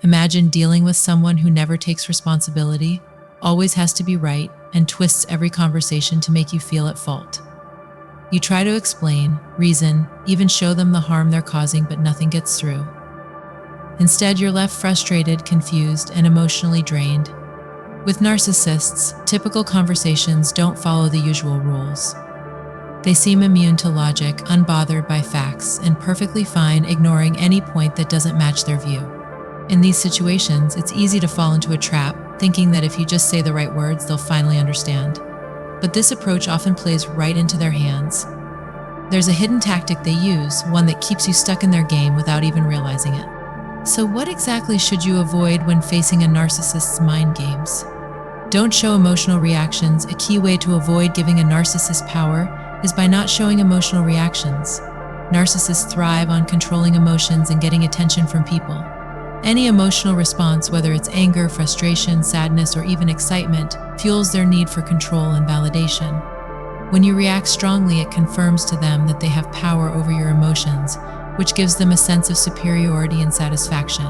Imagine dealing with someone who never takes responsibility, always has to be right, and twists every conversation to make you feel at fault. You try to explain, reason, even show them the harm they're causing, but nothing gets through. Instead, you're left frustrated, confused, and emotionally drained. With narcissists, typical conversations don't follow the usual rules. They seem immune to logic, unbothered by facts, and perfectly fine ignoring any point that doesn't match their view. In these situations, it's easy to fall into a trap, thinking that if you just say the right words, they'll finally understand. But this approach often plays right into their hands. There's a hidden tactic they use, one that keeps you stuck in their game without even realizing it. So what exactly should you avoid when facing a narcissist's mind games? Don't show emotional reactions. A key way to avoid giving a narcissist power is by not showing emotional reactions. Narcissists thrive on controlling emotions and getting attention from people. Any emotional response, whether it's anger, frustration, sadness, or even excitement, fuels their need for control and validation. When you react strongly, it confirms to them that they have power over your emotions, which gives them a sense of superiority and satisfaction.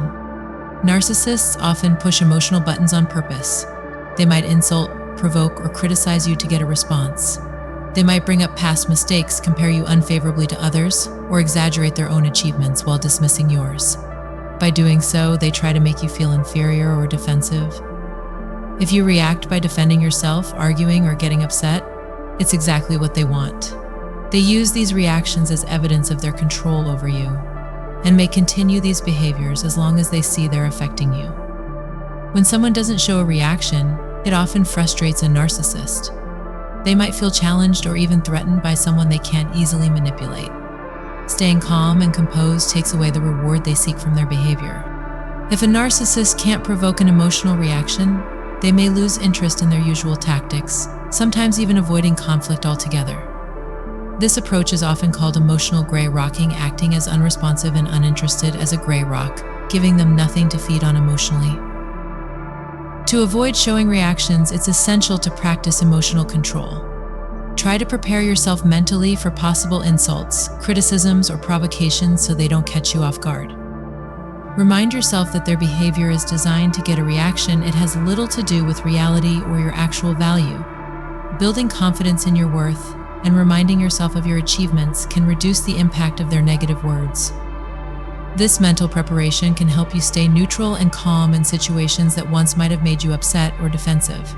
Narcissists often push emotional buttons on purpose. They might insult, provoke, or criticize you to get a response. They might bring up past mistakes, compare you unfavorably to others, or exaggerate their own achievements while dismissing yours. By doing so, they try to make you feel inferior or defensive. If you react by defending yourself, arguing, or getting upset, it's exactly what they want. They use these reactions as evidence of their control over you, and may continue these behaviors as long as they see they're affecting you. When someone doesn't show a reaction, it often frustrates a narcissist. They might feel challenged or even threatened by someone they can't easily manipulate. Staying calm and composed takes away the reward they seek from their behavior. If a narcissist can't provoke an emotional reaction, they may lose interest in their usual tactics, sometimes even avoiding conflict altogether. This approach is often called emotional gray rocking, acting as unresponsive and uninterested as a gray rock, giving them nothing to feed on emotionally. To avoid showing reactions, it's essential to practice emotional control. Try to prepare yourself mentally for possible insults, criticisms, or provocations so they don't catch you off guard. Remind yourself that their behavior is designed to get a reaction. It has little to do with reality or your actual value. Building confidence in your worth and reminding yourself of your achievements can reduce the impact of their negative words. This mental preparation can help you stay neutral and calm in situations that once might have made you upset or defensive.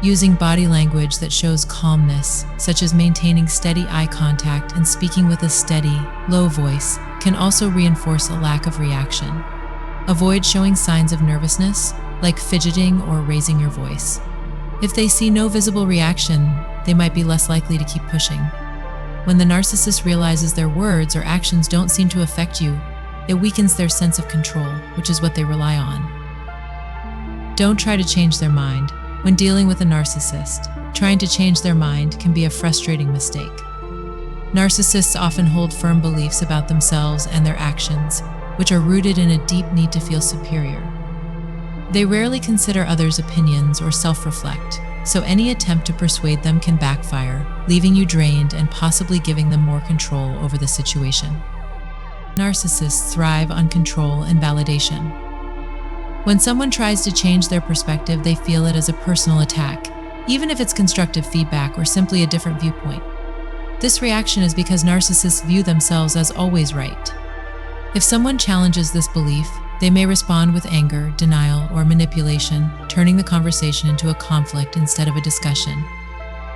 Using body language that shows calmness, such as maintaining steady eye contact and speaking with a steady, low voice, can also reinforce a lack of reaction. Avoid showing signs of nervousness, like fidgeting or raising your voice. If they see no visible reaction, they might be less likely to keep pushing. When the narcissist realizes their words or actions don't seem to affect you, it weakens their sense of control, which is what they rely on. Don't try to change their mind. When dealing with a narcissist, trying to change their mind can be a frustrating mistake. Narcissists often hold firm beliefs about themselves and their actions, which are rooted in a deep need to feel superior. They rarely consider others' opinions or self-reflect, so any attempt to persuade them can backfire, leaving you drained and possibly giving them more control over the situation. Narcissists thrive on control and validation. When someone tries to change their perspective, they feel it as a personal attack, even if it's constructive feedback or simply a different viewpoint. This reaction is because narcissists view themselves as always right. If someone challenges this belief, they may respond with anger, denial, or manipulation, turning the conversation into a conflict instead of a discussion.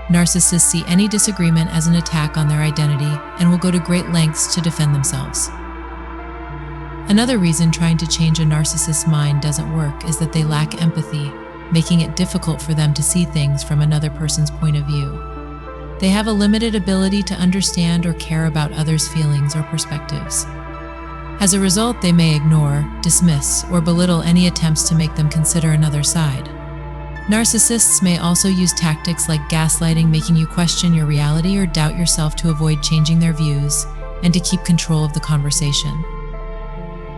Narcissists see any disagreement as an attack on their identity and will go to great lengths to defend themselves. Another reason trying to change a narcissist's mind doesn't work is that they lack empathy, making it difficult for them to see things from another person's point of view. They have a limited ability to understand or care about others' feelings or perspectives. As a result, they may ignore, dismiss, or belittle any attempts to make them consider another side. Narcissists may also use tactics like gaslighting, making you question your reality or doubt yourself to avoid changing their views and to keep control of the conversation.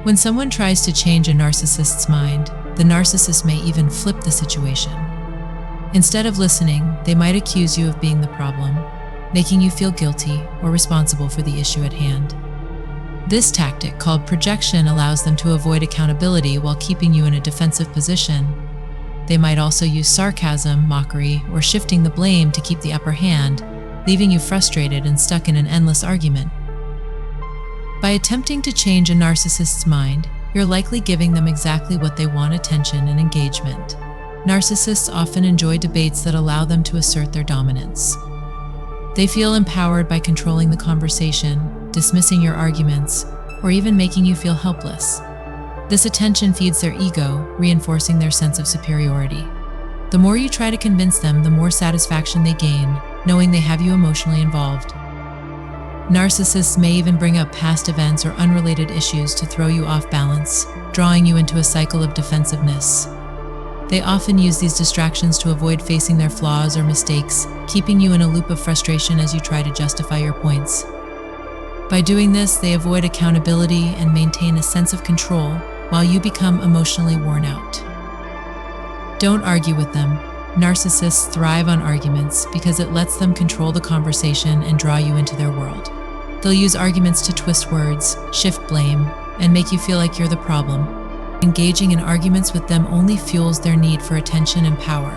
When someone tries to change a narcissist's mind, the narcissist may even flip the situation. Instead of listening, they might accuse you of being the problem, making you feel guilty or responsible for the issue at hand. This tactic, called projection, allows them to avoid accountability while keeping you in a defensive position. They might also use sarcasm, mockery, or shifting the blame to keep the upper hand, leaving you frustrated and stuck in an endless argument. By attempting to change a narcissist's mind, you're likely giving them exactly what they want: attention and engagement. Narcissists often enjoy debates that allow them to assert their dominance. They feel empowered by controlling the conversation, dismissing your arguments, or even making you feel helpless. This attention feeds their ego, reinforcing their sense of superiority. The more you try to convince them, the more satisfaction they gain, knowing they have you emotionally involved. Narcissists may even bring up past events or unrelated issues to throw you off balance, drawing you into a cycle of defensiveness. They often use these distractions to avoid facing their flaws or mistakes, keeping you in a loop of frustration as you try to justify your points. By doing this, they avoid accountability and maintain a sense of control while you become emotionally worn out. Don't argue with them. Narcissists thrive on arguments because it lets them control the conversation and draw you into their world. They'll use arguments to twist words, shift blame, and make you feel like you're the problem. Engaging in arguments with them only fuels their need for attention and power.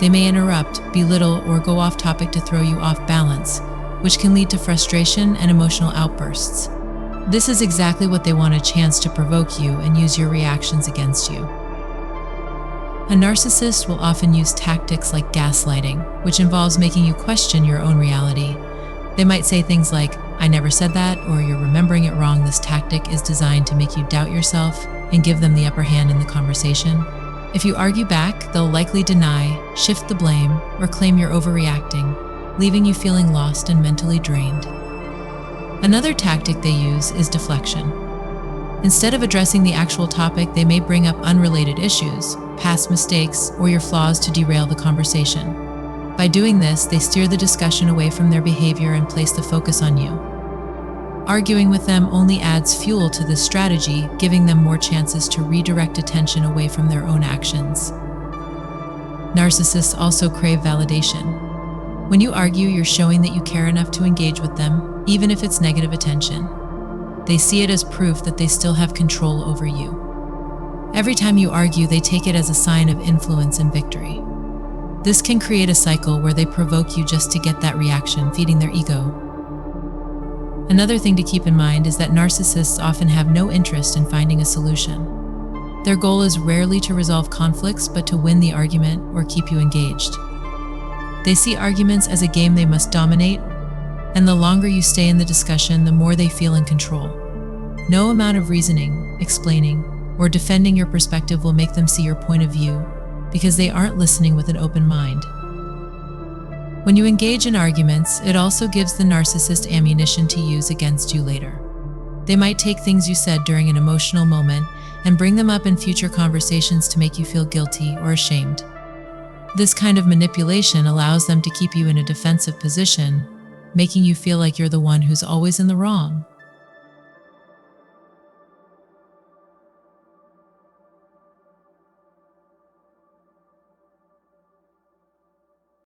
They may interrupt, belittle, or go off topic to throw you off balance, which can lead to frustration and emotional outbursts. This is exactly what they want: a chance to provoke you and use your reactions against you. A narcissist will often use tactics like gaslighting, which involves making you question your own reality. They might say things like, "I never said that," or "You're remembering it wrong." This tactic is designed to make you doubt yourself and give them the upper hand in the conversation. If you argue back, they'll likely deny, shift the blame, or claim you're overreacting, leaving you feeling lost and mentally drained. Another tactic they use is deflection. Instead of addressing the actual topic, they may bring up unrelated issues, past mistakes, or your flaws to derail the conversation. By doing this, they steer the discussion away from their behavior and place the focus on you. Arguing with them only adds fuel to this strategy, giving them more chances to redirect attention away from their own actions. Narcissists also crave validation. When you argue, you're showing that you care enough to engage with them, even if it's negative attention. They see it as proof that they still have control over you. Every time you argue, they take it as a sign of influence and victory. This can create a cycle where they provoke you just to get that reaction, feeding their ego. Another thing to keep in mind is that narcissists often have no interest in finding a solution. Their goal is rarely to resolve conflicts, but to win the argument or keep you engaged. They see arguments as a game they must dominate, and the longer you stay in the discussion, the more they feel in control. No amount of reasoning, explaining, or defending your perspective will make them see your point of view, because they aren't listening with an open mind. When you engage in arguments, it also gives the narcissist ammunition to use against you later. They might take things you said during an emotional moment and bring them up in future conversations to make you feel guilty or ashamed. This kind of manipulation allows them to keep you in a defensive position, making you feel like you're the one who's always in the wrong.